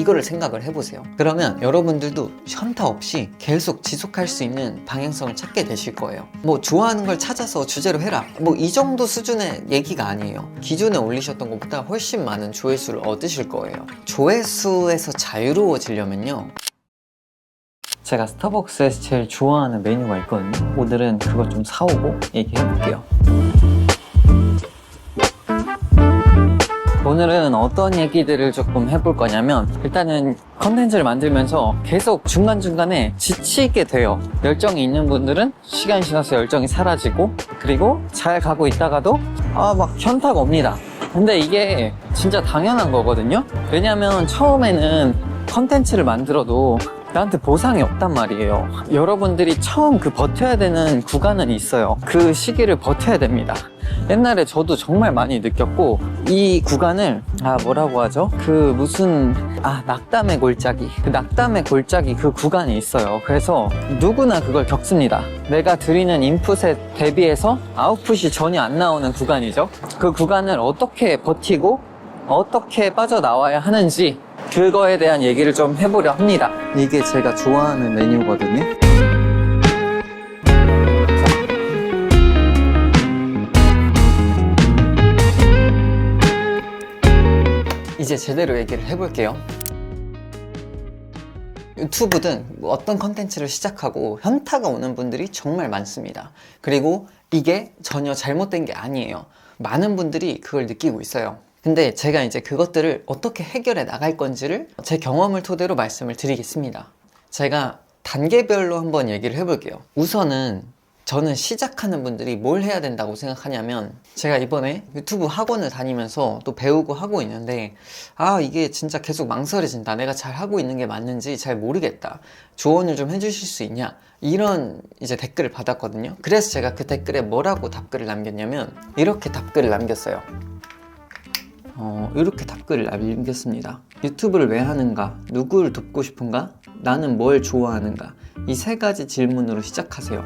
이거를 생각을 해보세요. 그러면 여러분들도 현타 없이 계속 지속할 수 있는 방향성을 찾게 되실 거예요. 뭐 좋아하는 걸 찾아서 주제로 해라, 뭐 이 정도 수준의 얘기가 아니에요. 기존에 올리셨던 것보다 훨씬 많은 조회수를 얻으실 거예요. 조회수에서 자유로워지려면요, 제가 스타벅스에서 제일 좋아하는 메뉴가 있거든요. 오늘은 그거 좀 사오고 얘기해 볼게요. 오늘은 어떤 얘기들을 조금 해볼 거냐면, 일단은 컨텐츠를 만들면서 계속 중간중간에 지치게 돼요. 열정이 있는 분들은 시간이 지나서 열정이 사라지고, 그리고 잘 가고 있다가도 막 현타가 옵니다. 근데 이게 진짜 당연한 거거든요. 왜냐면 처음에는 컨텐츠를 만들어도 나한테 보상이 없단 말이에요. 여러분들이 처음 버텨야 되는 구간은 있어요. 그 시기를 버텨야 됩니다. 옛날에 저도 정말 많이 느꼈고, 이 구간을 뭐라고 하죠? 낙담의 골짜기, 낙담의 골짜기 그 구간이 있어요. 그래서 누구나 그걸 겪습니다. 내가 드리는 인풋에 대비해서 아웃풋이 전혀 안 나오는 구간이죠. 그 구간을 어떻게 버티고 어떻게 빠져나와야 하는지, 그거에 대한 얘기를 좀 해보려 합니다. 이게 제가 좋아하는 메뉴거든요. 이제 제대로 얘기를 해볼게요. 유튜브든 어떤 컨텐츠를 시작하고 현타가 오는 분들이 정말 많습니다. 그리고 이게 전혀 잘못된 게 아니에요. 많은 분들이 그걸 느끼고 있어요. 근데 제가 이제 그것들을 어떻게 해결해 나갈 건지를 제 경험을 토대로 말씀을 드리겠습니다. 제가 단계별로 한번 얘기를 해볼게요. 우선은 저는 시작하는 분들이 뭘 해야 된다고 생각하냐면, 제가 이번에 유튜브 학원을 다니면서 또 배우고 하고 있는데, 이게 진짜 계속 망설여진다, 내가 잘 하고 있는 게 맞는지 잘 모르겠다, 조언을 좀 해주실 수 있냐, 이런 이제 댓글을 받았거든요. 그래서 제가 그 댓글에 뭐라고 답글을 남겼냐면, 이렇게 답글을 남겼어요. 이렇게 답글을 남겼습니다. 유튜브를 왜 하는가? 누구를 돕고 싶은가? 나는 뭘 좋아하는가? 이 세 가지 질문으로 시작하세요.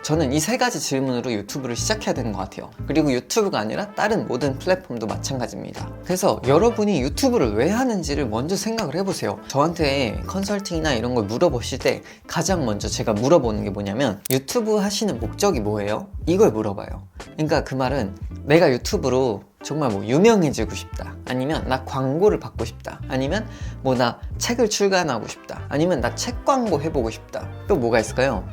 저는 이 세 가지 질문으로 유튜브를 시작해야 되는 것 같아요. 그리고 유튜브가 아니라 다른 모든 플랫폼도 마찬가지입니다. 그래서 여러분이 유튜브를 왜 하는지를 먼저 생각을 해보세요. 저한테 컨설팅이나 이런 걸 물어보실 때 가장 먼저 제가 물어보는 게 뭐냐면, 유튜브 하시는 목적이 뭐예요? 이걸 물어봐요. 그러니까 그 말은, 내가 유튜브로 정말 유명해지고 싶다, 아니면 나 광고를 받고 싶다, 아니면 나 책을 출간하고 싶다, 아니면 나 책 광고 해보고 싶다, 또 뭐가 있을까요?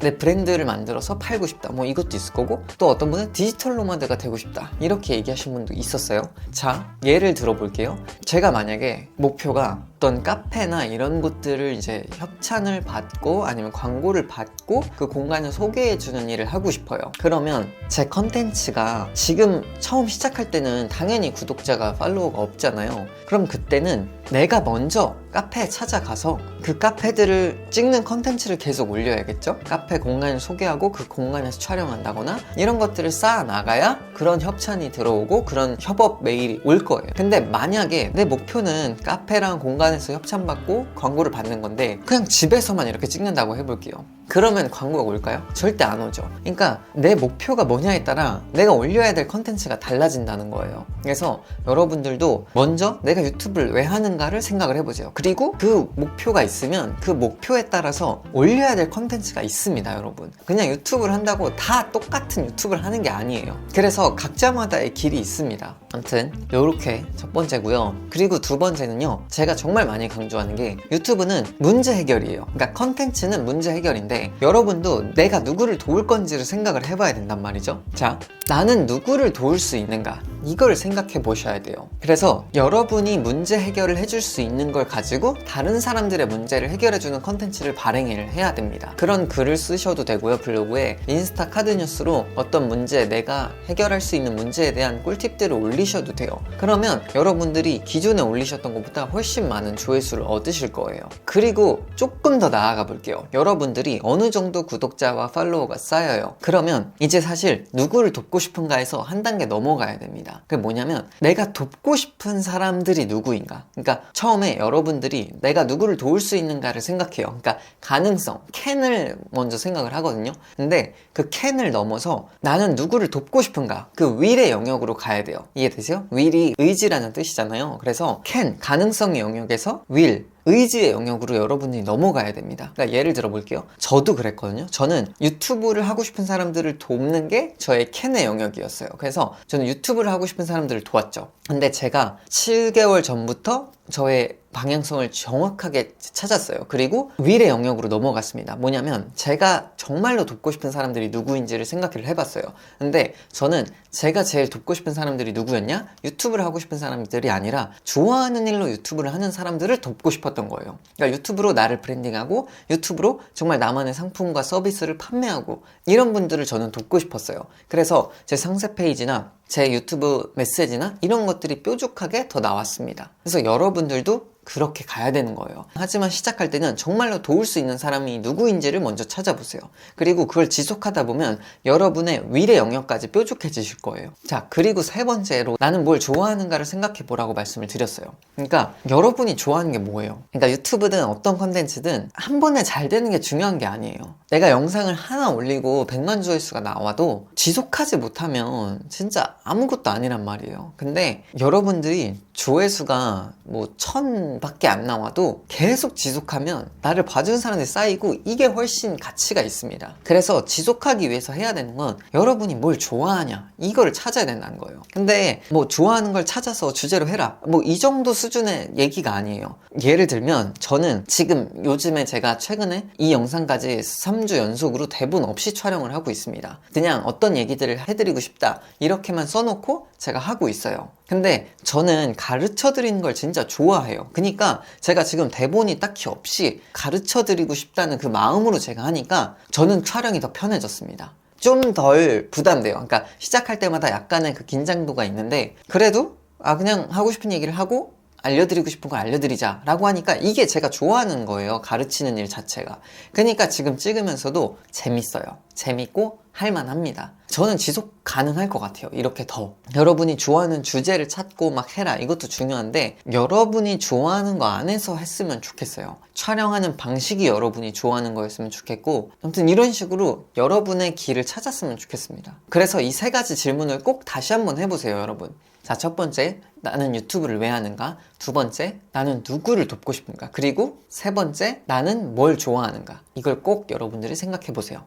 내 브랜드를 만들어서 팔고 싶다, 이것도 있을 거고, 또 어떤 분은 디지털 노마드가 되고 싶다, 이렇게 얘기하신 분도 있었어요. 자, 예를 들어볼게요. 제가 만약에 목표가 어떤 카페나 이런 곳들을 이제 협찬을 받고 아니면 광고를 받고 그 공간을 소개해주는 일을 하고 싶어요. 그러면 제 컨텐츠가 지금 처음 시작할 때는 당연히 구독자가 팔로워가 없잖아요. 그럼 그때는 내가 먼저 카페에 찾아가서 그 카페들을 찍는 컨텐츠를 계속 올려야겠죠? 카페 공간을 소개하고 그 공간에서 촬영한다거나 이런 것들을 쌓아 나가야 그런 협찬이 들어오고 그런 협업 메일이 올 거예요. 근데 만약에 내 목표는 카페랑 공간에서 협찬받고 광고를 받는 건데, 그냥 집에서만 이렇게 찍는다고 해볼게요. 그러면 광고가 올까요? 절대 안 오죠. 그러니까 내 목표가 뭐냐에 따라 내가 올려야 될 컨텐츠가 달라진다는 거예요. 그래서 여러분들도 먼저 내가 유튜브를 왜 하는가를 생각을 해보세요. 그리고 그 목표가 있으면 그 목표에 따라서 올려야 될 컨텐츠가 있습니다, 여러분. 그냥 유튜브를 한다고 다 똑같은 유튜브를 하는 게 아니에요. 그래서 각자마다의 길이 있습니다. 아무튼 요렇게 첫 번째고요. 그리고 두 번째는요, 제가 정말 많이 강조하는 게, 유튜브는 문제 해결이에요. 그러니까 컨텐츠는 문제 해결인데, 여러분도 내가 누구를 도울 건지를 생각을 해봐야 된단 말이죠. 자, 나는 누구를 도울 수 있는가, 이걸 생각해 보셔야 돼요. 그래서 여러분이 문제 해결을 해줄 수 있는 걸 가지고 다른 사람들의 문제를 해결해주는 컨텐츠를 발행을 해야 됩니다. 그런 글을 쓰셔도 되고요. 블로그에 인스타 카드 뉴스로 어떤 문제, 내가 해결할 수 있는 문제에 대한 꿀팁들을 올리셔도 돼요. 그러면 여러분들이 기존에 올리셨던 것보다 훨씬 많은 조회수를 얻으실 거예요. 그리고 조금 더 나아가 볼게요. 여러분들이 어느 정도 구독자와 팔로워가 쌓여요. 그러면 이제 사실 누구를 돕고 싶은가 해서 한 단계 넘어가야 됩니다. 그게 뭐냐면 내가 돕고 싶은 사람들이 누구인가. 그러니까 처음에 여러분들이 내가 누구를 도울 수 있는가를 생각해요. 그러니까 가능성, 캔을 먼저 생각을 하거든요. 근데 그 캔을 넘어서 나는 누구를 돕고 싶은가, 그 will의 영역으로 가야 돼요. 이해되세요? will이 의지라는 뜻이잖아요. 그래서 캔, 가능성의 영역에서 will, 의지의 영역으로 여러분이 넘어가야 됩니다. 그러니까 예를 들어 볼게요. 저도 그랬거든요. 저는 유튜브를 하고 싶은 사람들을 돕는 게 저의 캔의 영역이었어요. 그래서 저는 유튜브를 하고 싶은 사람들을 도왔죠. 근데 제가 7개월 전부터 저의 방향성을 정확하게 찾았어요. 그리고 will의 영역으로 넘어갔습니다. 뭐냐면 제가 정말로 돕고 싶은 사람들이 누구인지를 생각을 해봤어요. 근데 저는 제가 제일 돕고 싶은 사람들이 누구였냐? 유튜브를 하고 싶은 사람들이 아니라 좋아하는 일로 유튜브를 하는 사람들을 돕고 싶었던 거예요. 그러니까 유튜브로 나를 브랜딩하고 유튜브로 정말 나만의 상품과 서비스를 판매하고 이런 분들을 저는 돕고 싶었어요. 그래서 제 상세 페이지나 제 유튜브 메시지나 이런 것들이 뾰족하게 더 나왔습니다. 그래서 여러분들도 그렇게 가야 되는 거예요. 하지만 시작할 때는 정말로 도울 수 있는 사람이 누구인지를 먼저 찾아보세요. 그리고 그걸 지속하다 보면 여러분의 will의 영역까지 뾰족해지실 거예요. 자, 그리고 세 번째로 나는 뭘 좋아하는가를 생각해 보라고 말씀을 드렸어요. 그러니까 여러분이 좋아하는 게 뭐예요? 그러니까 유튜브든 어떤 컨텐츠든 한 번에 잘 되는 게 중요한 게 아니에요. 내가 영상을 하나 올리고 100만 조회수가 나와도 지속하지 못하면 진짜 아무것도 아니란 말이에요. 근데 여러분들이 조회수가 뭐 1000밖에 안 나와도 계속 지속하면 나를 봐주는 사람들이 쌓이고 이게 훨씬 가치가 있습니다. 그래서 지속하기 위해서 해야 되는 건 여러분이 뭘 좋아하냐 이거를 찾아야 된다는 거예요. 근데 뭐 좋아하는 걸 찾아서 주제로 해라 뭐 이 정도 수준의 얘기가 아니에요. 예를 들면 저는 지금 요즘에 제가 최근에 이 영상까지 3주 연속으로 대본 없이 촬영을 하고 있습니다. 그냥 어떤 얘기들을 해드리고 싶다 이렇게만 써놓고 제가 하고 있어요. 근데 저는 가르쳐 드리는 걸 진짜 좋아해요. 그러니까 제가 지금 대본이 딱히 없이 가르쳐 드리고 싶다는 그 마음으로 제가 하니까 저는 촬영이 더 편해졌습니다. 좀 덜 부담돼요. 그러니까 시작할 때마다 약간의 그 긴장도가 있는데 그래도 그냥 하고 싶은 얘기를 하고 알려드리고 싶은 걸 알려드리자 라고 하니까 이게 제가 좋아하는 거예요. 가르치는 일 자체가. 그러니까 지금 찍으면서도 재밌어요. 재밌고 할만합니다. 저는 지속 가능할 것 같아요. 이렇게 더 여러분이 좋아하는 주제를 찾고 막 해라 이것도 중요한데 여러분이 좋아하는 거 안에서 했으면 좋겠어요. 촬영하는 방식이 여러분이 좋아하는 거였으면 좋겠고 아무튼 이런 식으로 여러분의 길을 찾았으면 좋겠습니다. 그래서 이 세 가지 질문을 꼭 다시 한번 해보세요. 여러분. 자, 첫 번째, 나는 유튜브를 왜 하는가? 두 번째, 나는 누구를 돕고 싶은가? 그리고 세 번째, 나는 뭘 좋아하는가? 이걸 꼭 여러분들이 생각해 보세요.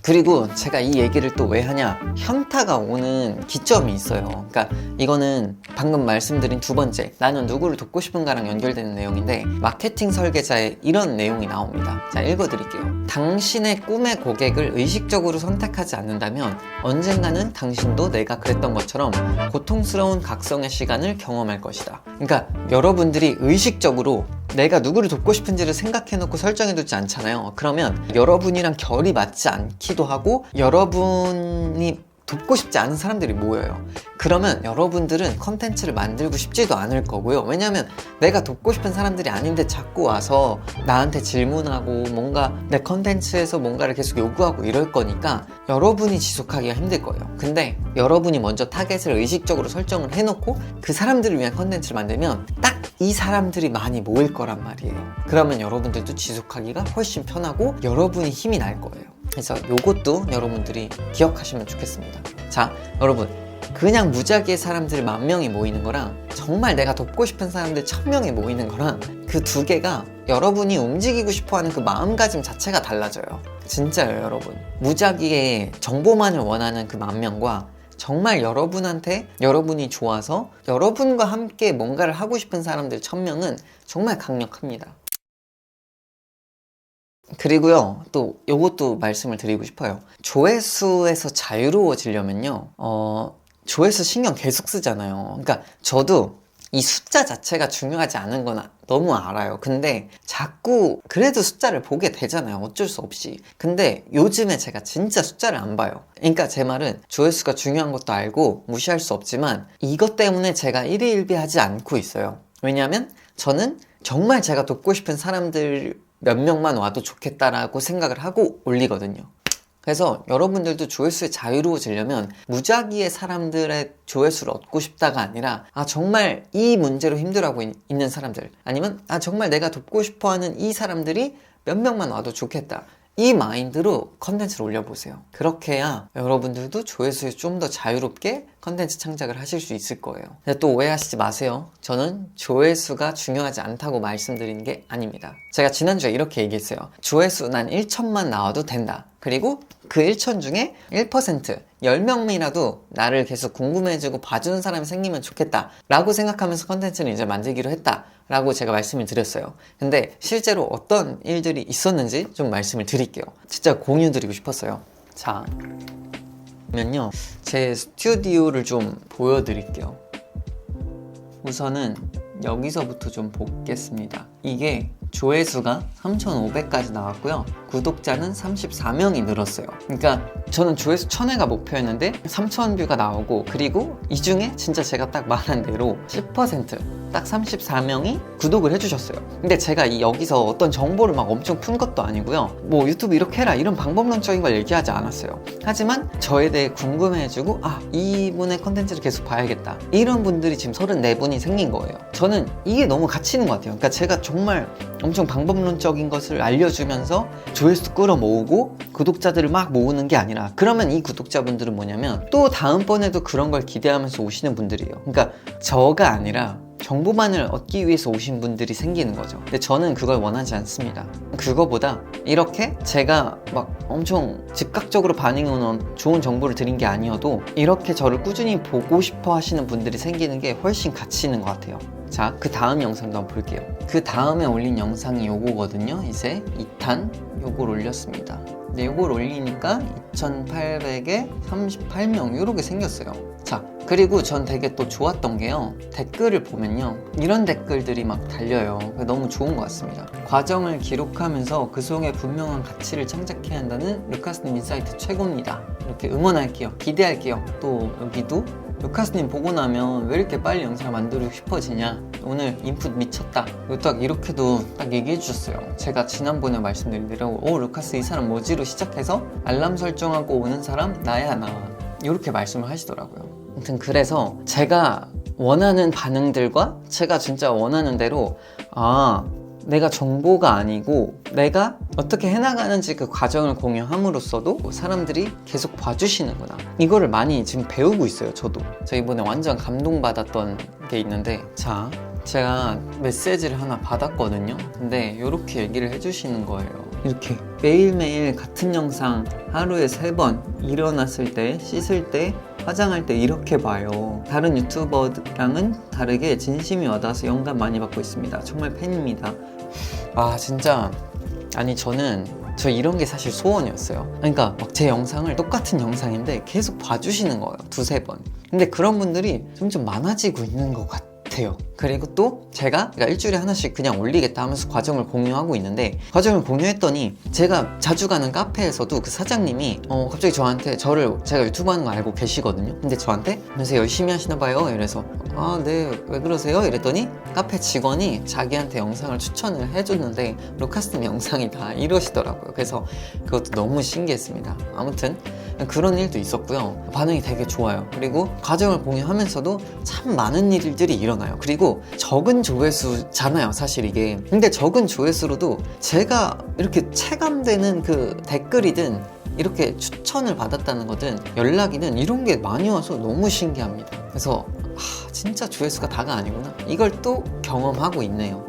그리고 제가 이 얘기를 또 왜 하냐, 현타가 오는 기점이 있어요. 그러니까 이거는 방금 말씀드린 두 번째, 나는 누구를 돕고 싶은가랑 연결되는 내용인데 마케팅 설계자에 이런 내용이 나옵니다. 자, 읽어드릴게요. 당신의 꿈의 고객을 의식적으로 선택하지 않는다면 언젠가는 당신도 내가 그랬던 것처럼 고통스러운 각성의 시간을 경험할 것이다. 그러니까 여러분들이 의식적으로 내가 누구를 돕고 싶은지를 생각해놓고 설정해두지 않잖아요. 그러면 여러분이랑 결이 맞지 않기도 하고 여러분이 돕고 싶지 않은 사람들이 모여요. 그러면 여러분들은 컨텐츠를 만들고 싶지도 않을 거고요. 왜냐면 내가 돕고 싶은 사람들이 아닌데 자꾸 와서 나한테 질문하고 뭔가 내 컨텐츠에서 뭔가를 계속 요구하고 이럴 거니까 여러분이 지속하기가 힘들 거예요. 근데 여러분이 먼저 타겟을 의식적으로 설정을 해놓고 그 사람들을 위한 컨텐츠를 만들면 딱 이 사람들이 많이 모일 거란 말이에요. 그러면 여러분들도 지속하기가 훨씬 편하고 여러분이 힘이 날 거예요. 그래서 요것도 여러분들이 기억하시면 좋겠습니다. 자, 여러분, 그냥 무작위의 사람들 10,000명이 모이는 거랑 정말 내가 돕고 싶은 사람들 1000명이 모이는 거랑 그 두 개가 여러분이 움직이고 싶어하는 그 마음가짐 자체가 달라져요. 진짜요, 여러분. 무작위의 정보만을 원하는 그 10,000명과 정말 여러분한테 여러분이 좋아서 여러분과 함께 뭔가를 하고 싶은 사람들 1000명은 정말 강력합니다. 그리고요, 또 요것도 말씀을 드리고 싶어요. 조회수에서 자유로워지려면요, 조회수 신경 계속 쓰잖아요. 그러니까 저도 이 숫자 자체가 중요하지 않은 건 너무 알아요. 근데 자꾸 그래도 숫자를 보게 되잖아요. 어쩔 수 없이. 근데 요즘에 제가 진짜 숫자를 안 봐요. 그러니까 제 말은 조회수가 중요한 것도 알고 무시할 수 없지만 이것 때문에 제가 일희일비하지 않고 있어요. 왜냐하면 저는 정말 제가 돕고 싶은 사람들 몇 명만 와도 좋겠다라고 생각을 하고 올리거든요. 그래서 여러분들도 조회수에 자유로워지려면 무작위의 사람들의 조회수를 얻고 싶다가 아니라 정말 이 문제로 힘들어하고 있는 사람들, 아니면 정말 내가 돕고 싶어하는 이 사람들이 몇 명만 와도 좋겠다, 이 마인드로 컨텐츠를 올려보세요. 그렇게 해야 여러분들도 조회수에 좀 더 자유롭게 컨텐츠 창작을 하실 수 있을 거예요. 근데 또 오해하시지 마세요. 저는 조회수가 중요하지 않다고 말씀드린 게 아닙니다. 제가 지난주에 이렇게 얘기했어요. 조회수 난 1천만 나와도 된다. 그리고 그 1천 중에 1%, 10명이라도 나를 계속 궁금해지고 봐주는 사람이 생기면 좋겠다 라고 생각하면서 컨텐츠를 이제 만들기로 했다 라고 제가 말씀을 드렸어요. 근데 실제로 어떤 일들이 있었는지 좀 말씀을 드릴게요. 진짜 공유 드리고 싶었어요. 자, 그러면요, 제 스튜디오를 좀 보여드릴게요. 우선은 여기서부터 좀 보겠습니다. 이게 조회수가 3,500까지 나왔고요. 구독자는 34명이 늘었어요. 그러니까 저는 조회수 1000회가 목표였는데 3000뷰가 나오고, 그리고 이 중에 진짜 제가 딱 말한 대로 10%, 딱 34명이 구독을 해주셨어요. 근데 제가 여기서 어떤 정보를 막 엄청 푼 것도 아니고요. 뭐 유튜브 이렇게 해라 이런 방법론적인 걸 얘기하지 않았어요. 하지만 저에 대해 궁금해해주고 이분의 컨텐츠를 계속 봐야겠다, 이런 분들이 지금 34분이 생긴 거예요. 저는 이게 너무 가치 있는 것 같아요. 그러니까 제가 정말 엄청 방법론적인 것을 알려주면서 조회수 끌어모으고 구독자들을 막 모으는 게 아니라, 그러면 이 구독자분들은 뭐냐면 또 다음번에도 그런 걸 기대하면서 오시는 분들이에요. 그러니까 저가 아니라 정보만을 얻기 위해서 오신 분들이 생기는 거죠. 근데 저는 그걸 원하지 않습니다. 그거보다 이렇게 제가 막 엄청 즉각적으로 반응이 오는 좋은 정보를 드린 게 아니어도 이렇게 저를 꾸준히 보고 싶어 하시는 분들이 생기는 게 훨씬 가치 있는 것 같아요. 자, 그 다음 영상도 한번 볼게요. 그 다음에 올린 영상이 요거거든요. 이제 2탄 요걸 올렸습니다. 근데 요걸 올리니까 2800에 38명 이렇게 생겼어요. 자, 그리고 전 되게 또 좋았던 게요, 댓글을 보면요, 이런 댓글들이 막 달려요. 너무 좋은 것 같습니다. 과정을 기록하면서 그 속에 분명한 가치를 창작해야 한다는 루카스님 인사이트 최고입니다. 이렇게 응원할게요. 기대할게요. 또 여기도 루카스님 보고 나면 왜 이렇게 빨리 영상을 만들고 싶어지냐, 오늘 인풋 미쳤다, 딱 이렇게도 딱 얘기해 주셨어요. 제가 지난번에 말씀드린 대로 루카스 이 사람 뭐지로 시작해서 알람 설정하고 오는 사람 나야 나, 이렇게 말씀을 하시더라고요. 아무튼 그래서 제가 원하는 반응들과 제가 진짜 원하는 대로 내가 정보가 아니고 내가 어떻게 해나가는지 그 과정을 공유함으로써도 사람들이 계속 봐주시는구나, 이거를 많이 지금 배우고 있어요. 저도 이번에 완전 감동받았던 게 있는데, 자, 제가 메시지를 하나 받았거든요. 근데 이렇게 얘기를 해주시는 거예요. 이렇게 매일매일 같은 영상 하루에 3번, 일어났을 때, 씻을 때, 화장할 때 이렇게 봐요. 다른 유튜버랑은 다르게 진심이 와닿아서 영감 많이 받고 있습니다. 정말 팬입니다. 진짜, 아니 저는 이런 게 사실 소원이었어요. 그러니까 막 제 영상을 똑같은 영상인데 계속 봐주시는 거예요. 2-3번. 근데 그런 분들이 점점 많아지고 있는 것 같아요. 그리고 또 제가 일주일에 하나씩 그냥 올리겠다 하면서 과정을 공유하고 있는데, 과정을 공유했더니 제가 자주 가는 카페에서도 그 사장님이 갑자기 저한테, 제가 유튜브 하는 거 알고 계시거든요. 근데 저한테 요새 열심히 하시나 봐요. 이래서 네, 왜 그러세요? 이랬더니 카페 직원이 자기한테 영상을 추천을 해줬는데 루카스님 영상이다 이러시더라고요. 그래서 그것도 너무 신기했습니다. 아무튼 그런 일도 있었고요. 반응이 되게 좋아요. 그리고 과정을 공유하면서도 참 많은 일들이 일어나요. 그리고 적은 조회수잖아요, 사실 이게. 근데 적은 조회수로도 제가 이렇게 체감되는 그 댓글이든 이렇게 추천을 받았다는 거든 연락이든 이런 게 많이 와서 너무 신기합니다. 그래서 진짜 조회수가 다가 아니구나, 이걸 또 경험하고 있네요.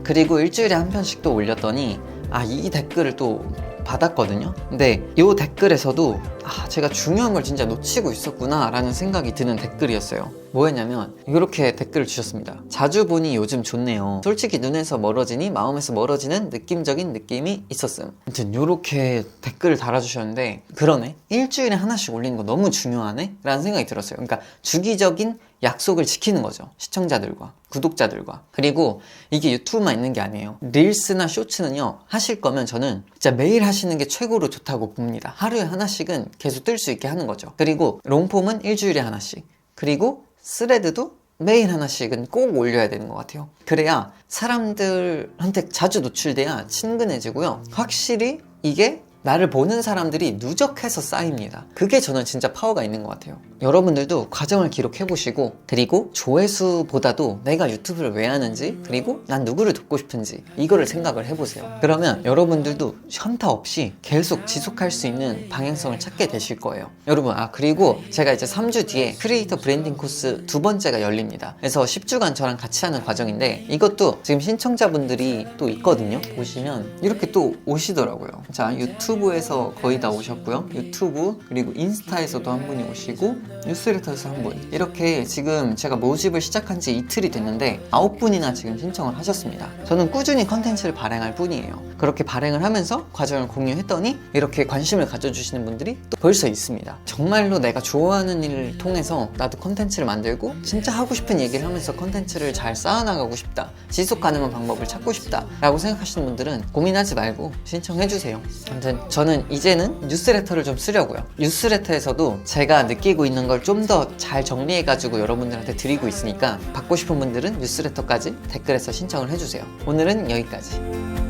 그리고 일주일에 한 편씩 또 올렸더니 이 댓글을 또 받았거든요. 근데 이 댓글에서도 제가 중요한 걸 진짜 놓치고 있었구나 라는 생각이 드는 댓글이었어요. 뭐였냐면 이렇게 댓글을 주셨습니다. 자주 보니 요즘 좋네요. 솔직히 눈에서 멀어지니 마음에서 멀어지는 느낌적인 느낌이 있었음. 아무튼 이렇게 댓글을 달아주셨는데, 그러네, 일주일에 하나씩 올리는 거 너무 중요하네 라는 생각이 들었어요. 그러니까 주기적인 약속을 지키는 거죠. 시청자들과 구독자들과. 그리고 이게 유튜브만 있는 게 아니에요. 릴스나 쇼츠는요, 하실 거면 저는 진짜 매일 하시는 게 최고로 좋다고 봅니다. 하루에 하나씩은 계속 뜰 수 있게 하는 거죠. 그리고 롱폼은 일주일에 하나씩, 그리고 스레드도 매일 하나씩은 꼭 올려야 되는 것 같아요. 그래야 사람들한테 자주 노출돼야 친근해지고요. 확실히 이게 나를 보는 사람들이 누적해서 쌓입니다. 그게 저는 진짜 파워가 있는 것 같아요. 여러분들도 과정을 기록해보시고, 그리고 조회수보다도 내가 유튜브를 왜 하는지, 그리고 난 누구를 돕고 싶은지 이거를 생각을 해보세요. 그러면 여러분들도 현타 없이 계속 지속할 수 있는 방향성을 찾게 되실 거예요. 여러분, 그리고 제가 이제 3주 뒤에 크리에이터 브랜딩 코스 2번째가 열립니다. 그래서 10주간 저랑 같이 하는 과정인데, 이것도 지금 신청자분들이 또 있거든요. 보시면 이렇게 또 오시더라고요. 자, 유튜브에서 거의 다 오셨고요. 유튜브, 그리고 인스타에서도 한 분이 오시고, 뉴스레터에서 한 분. 이렇게 지금 제가 모집을 시작한 지 이틀이 됐는데 9분이나 지금 신청을 하셨습니다. 저는 꾸준히 컨텐츠를 발행할 뿐이에요. 그렇게 발행을 하면서 과정을 공유했더니 이렇게 관심을 가져주시는 분들이 또 벌써 있습니다. 정말로 내가 좋아하는 일을 통해서 나도 컨텐츠를 만들고 진짜 하고 싶은 얘기를 하면서 컨텐츠를 잘 쌓아나가고 싶다, 지속 가능한 방법을 찾고 싶다 라고 생각하시는 분들은 고민하지 말고 신청해주세요. 아무튼 저는 이제는 뉴스레터를 좀 쓰려고요. 뉴스레터에서도 제가 느끼고 있는 걸 좀 더 잘 정리해가지고 여러분들한테 드리고 있으니까 받고 싶은 분들은 뉴스레터까지 댓글에서 신청을 해주세요. 오늘은 여기까지.